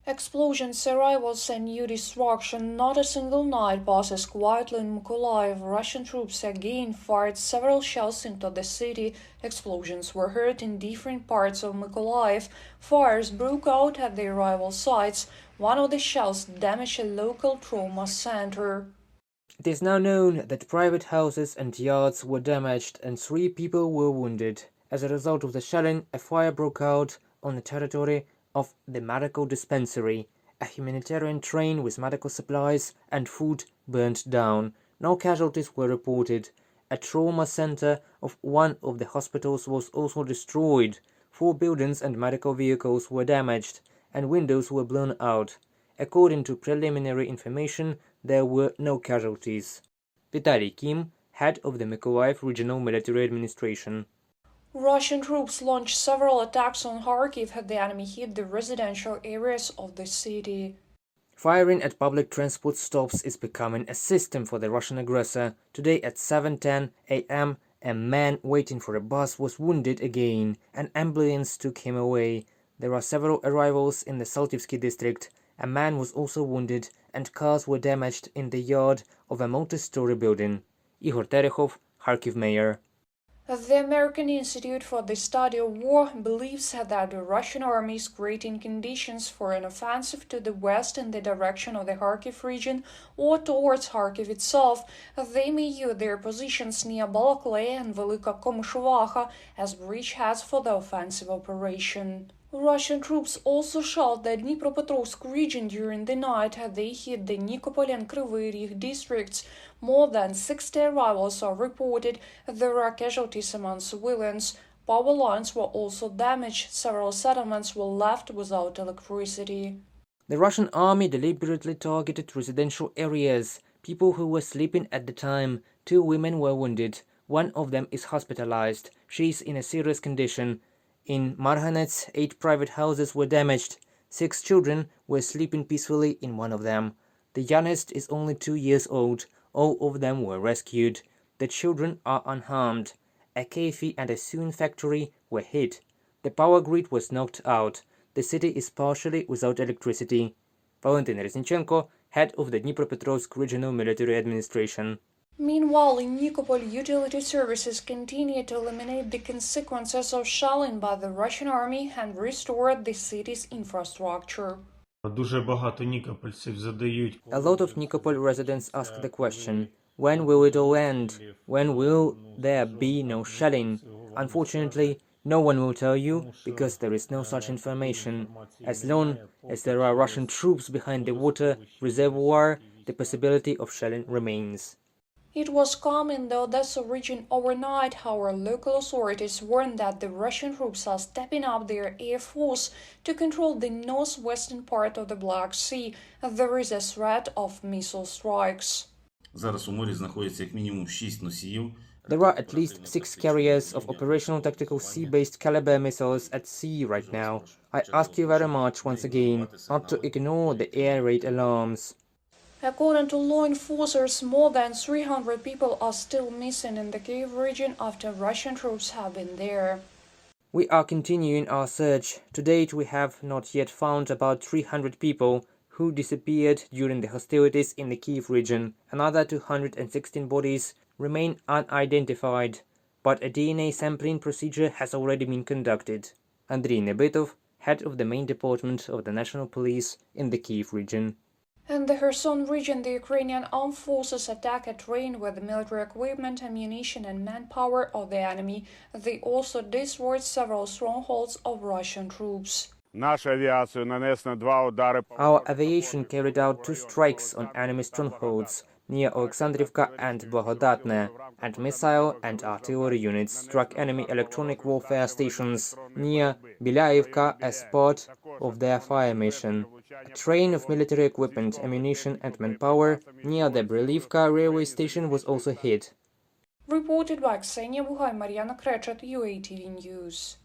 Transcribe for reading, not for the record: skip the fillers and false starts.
Explosions, arrivals and new destruction. Not a single night passes quietly in Mykolaiv. Russian troops again fired several shells into the city. Explosions were heard in different parts of Mykolaiv. Fires broke out at the arrival sites. One of the shells damaged a local trauma center. It is now known that private houses and yards were damaged and 3 people were wounded. As a result of the shelling, a fire broke out on the territory of the medical dispensary. A humanitarian train with medical supplies and food burned down. No casualties were reported. A trauma center of one of the hospitals was also destroyed. 4 buildings and medical vehicles were damaged, and windows were blown out. According to preliminary information, there were no casualties. Vitaly Kim, head of the Mykolaiv Regional Military Administration. Russian troops launched several attacks on Kharkiv as the enemy hit the residential areas of the city. Firing at public transport stops is becoming a system for the Russian aggressor. Today at 7:10 a.m., a man waiting for a bus was wounded again. An ambulance took him away. There are several arrivals in the Saltivsky district. A man was also wounded, and cars were damaged in the yard of a multi-story building. Igor Terechov, Kharkiv mayor. The American Institute for the Study of War believes that the Russian army is creating conditions for an offensive to the west in the direction of the Kharkiv region or towards Kharkiv itself. They may use their positions near Balakleya and Velika Komishvacha as bridgeheads for the offensive operation. Russian troops also shelled the Dnipropetrovsk region during the night as they hit the Nikopol and Kryvyi Rih districts. More than 60 arrivals are reported. There are casualties among civilians. Power lines were also damaged. Several settlements were left without electricity. The Russian army deliberately targeted residential areas. People who were sleeping at the time. 2 women were wounded. One of them is hospitalized. She is in a serious condition. In Marhanets, 8 private houses were damaged. 6 children were sleeping peacefully in one of them. The youngest is only 2 years old. All of them were rescued. The children are unharmed. A Kyiv and a Sun factory were hit. The power grid was knocked out. The city is partially without electricity. Valentin Reznichenko, head of the Dnipropetrovsk Regional Military Administration. Meanwhile, in Nikopol, utility services continue to eliminate the consequences of shelling by the Russian army and restore the city's infrastructure. A lot of Nikopol residents ask the question, when will it all end? When will there be no shelling? Unfortunately, no one will tell you, because there is no such information. As long as there are Russian troops behind the water reservoir, the possibility of shelling remains. It was calm in the Odessa region overnight. However, local authorities warned that the Russian troops are stepping up their air force to control the northwestern part of the Black Sea. There is a threat of missile strikes. There are at least 6 carriers of operational tactical sea-based caliber missiles at sea right now. I ask you very much once again not to ignore the air raid alarms. According to law enforcers, more than 300 people are still missing in the Kyiv region after Russian troops have been there. We are continuing our search. To date, we have not yet found about 300 people who disappeared during the hostilities in the Kyiv region. Another 216 bodies remain unidentified, but a DNA sampling procedure has already been conducted. Andriy Nebytov, head of the main department of the National Police in the Kyiv region. In the Kherson region, the Ukrainian armed forces attacked a train with military equipment, ammunition and manpower of the enemy. They also destroyed several strongholds of Russian troops. Our aviation carried out 2 strikes on enemy strongholds near Alexandrivka and Blagodatne, and missile and artillery units struck enemy electronic warfare stations near Belyaevka as part of their fire mission. A train of military equipment, ammunition and manpower near the Brylivka railway station was also hit. Reported by Ksenia Bugay, Mariana Krechet, UATV News.